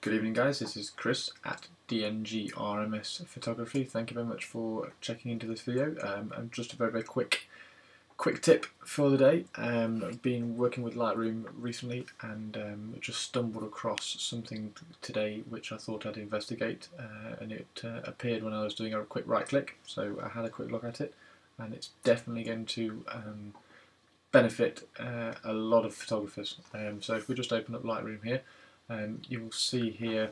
Good evening, guys. This is Chris at DNG RMS Photography. Thank you very much for checking into this video. And just a very quick tip for the day. I've been working with Lightroom recently and just stumbled across something today which I thought I'd investigate, and it appeared when I was doing a quick right click. So I had a quick look at it, and it's definitely going to benefit a lot of photographers. So if we just open up Lightroom here, you will see here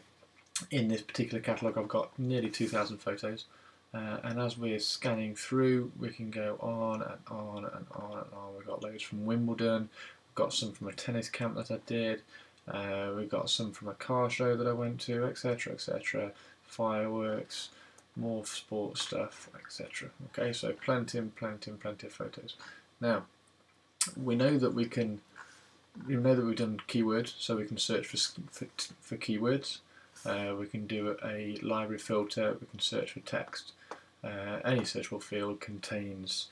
in this particular catalogue I've got nearly 2,000 photos, and as we're scanning through we can go on and on and on and on. We've got loads from Wimbledon, we've got some from a tennis camp that I did, we've got some from a car show that I went to, etc, etc, fireworks, more sports stuff, etc. Okay, so plenty of photos. Now we know that we've done keywords, so we can search for keywords. We can do a library filter, we can search for text. Any searchable field contains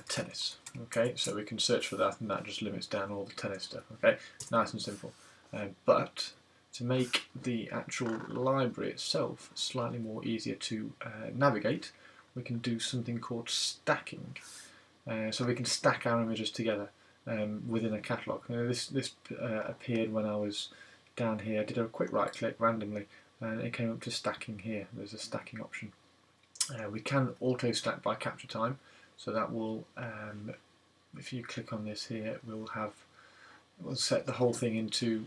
tennis. Okay, so we can search for that, and that just limits down all the tennis stuff. Okay, nice and simple. But to make the actual library itself slightly more easier to navigate, we can do something called stacking. So we can stack our images together within a catalogue. This appeared when I was down here. I did a quick right click randomly and it came up to stacking here. There's a stacking option. We can auto stack by capture time, so that will, if you click on this here, we'll set the whole thing into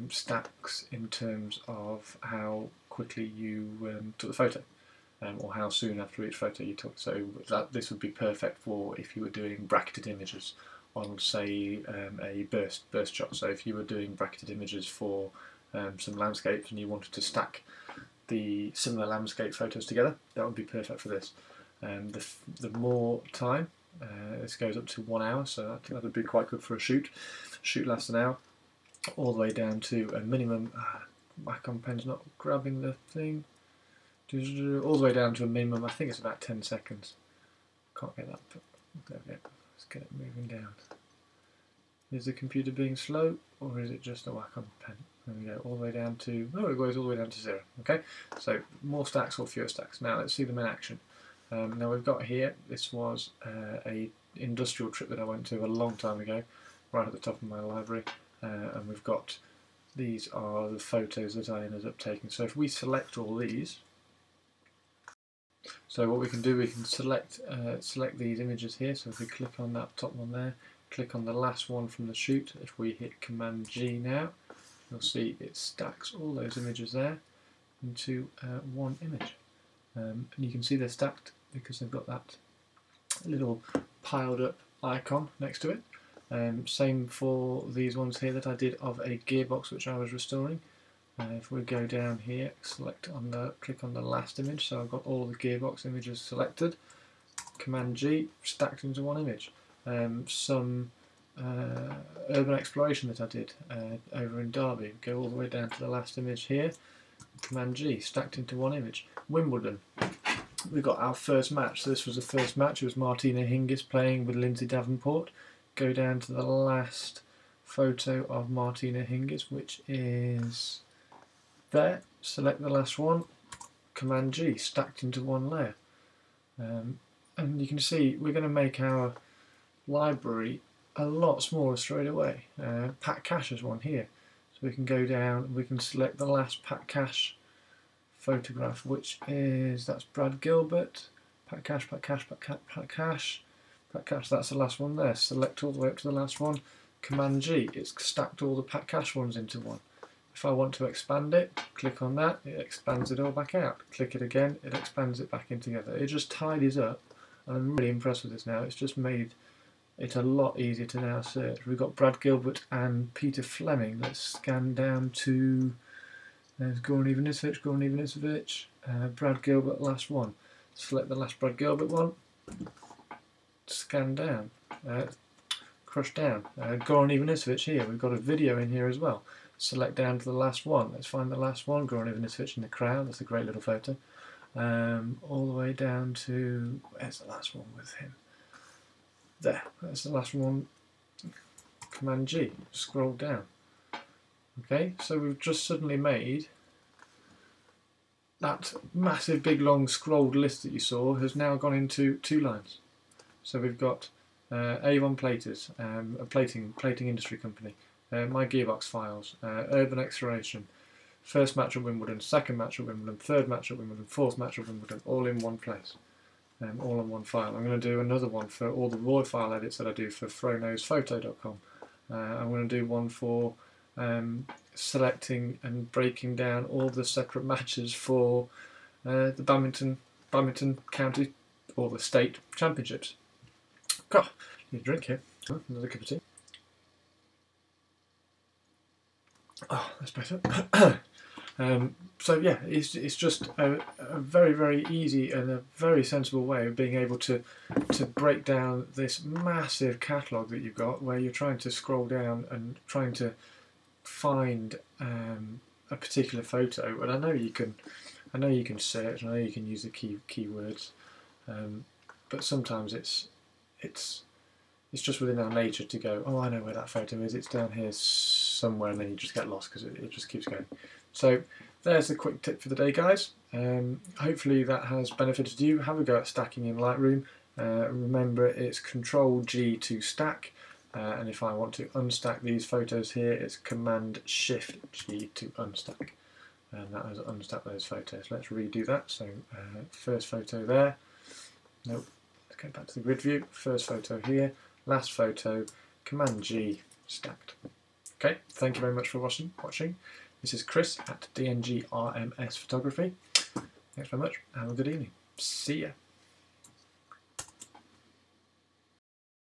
stacks in terms of how quickly you took the photo. Or how soon after each photo you took. So this would be perfect for if you were doing bracketed images on, say, a burst shot. So if you were doing bracketed images for some landscapes and you wanted to stack the similar landscape photos together, that would be perfect for this. The more time, this goes up to 1 hour, so that would be quite good for a shoot. Shoot lasts an hour, all the way down to a minimum. Wacom pen's not grabbing the thing. All the way down to a minimum, I think it's about 10 seconds. Can't get that, but there we go. Let's get it moving down. Is the computer being slow, or is it just a Wacom pen? There we go, all the way down to, oh, it goes all the way down to 0. Okay, so more stacks or fewer stacks. Now let's see them in action. Now we've got here, this was a industrial trip that I went to a long time ago, right at the top of my library, and we've got, these are the photos that I ended up taking. So if we select all these, so what we can do, we can select these images here. So if we click on that top one there, click on the last one from the shoot, if we hit Command G now, you'll see it stacks all those images there into one image. And you can see they're stacked because they've got that little piled up icon next to it. Same for these ones here that I did of a gearbox which I was restoring. If we go down here, click on the last image, so I've got all the gearbox images selected. Command G, stacked into one image. Some urban exploration that I did over in Derby, go all the way down to the last image here. Command G, stacked into one image. Wimbledon, we got our first match. So this was the first match. It was Martina Hingis playing with Lindsay Davenport. Go down to the last photo of Martina Hingis, which is there. Select the last one, Command G, stacked into one layer. And you can see we're going to make our library a lot smaller straight away. Pat Cash is one here, so we can go down, we can select the last Pat Cash photograph, which is, that's Brad Gilbert. Pat Cash, Pat Cash, Pat Cash, Pat Cash, that's the last one there. Select all the way up to the last one, Command G, it's stacked all the Pat Cash ones into one. If I want to expand it, click on that, it expands it all back out. Click it again, it expands it back in together. It just tidies up, and I'm really impressed with this now. It's just made it a lot easier to now search. We've got Brad Gilbert and Peter Fleming. Let's scan down to, there's Goran Ivanisevic, Brad Gilbert, last one. Select the last Brad Gilbert one, scan down, crush down. Goran Ivanisevic here, we've got a video in here as well. Select down to the last one. Let's find the last one. Goran Ivanisevic in the crowd. That's a great little photo. All the way down to, where's the last one with him? There. That's the last one. Command G. Scroll down. Okay, so we've just suddenly made that massive big long scrolled list that you saw has now gone into 2 lines. So we've got Avon Platers, a plating industry company, My Gearbox Files, Urban Exploration, first match at Wimbledon, second match at Wimbledon, third match at Wimbledon, fourth match at Wimbledon, all in one place, all in one file. I'm going to do another one for all the raw file edits that I do for fronosphoto.com. I'm going to do one for selecting and breaking down all the separate matches for the Badminton County or the State Championships. God, need a drink here. Oh, another cup of tea. Oh, that's better. So yeah, it's just a very, very easy and a very sensible way of being able to break down this massive catalogue that you've got, where you're trying to scroll down and trying to find a particular photo. And I know you can search, I know you can use the keywords, but sometimes it's just within our nature to go, oh, I know where that photo is, it's down here somewhere, and then you just get lost because it just keeps going. So there's the quick tip for the day, guys. Hopefully that has benefited you. Have a go at stacking in Lightroom. Remember, it's Control-G to stack, and if I want to unstack these photos here, it's Command-Shift-G to unstack, and that has unstacked those photos. Let's redo that. So first photo there. Nope. Let's go back to the grid view. First photo here. Last photo. Command-G stacked. Okay. Thank you very much for watching. This is Chris at DNG RMS Photography. Thanks very much. Have a good evening. See ya.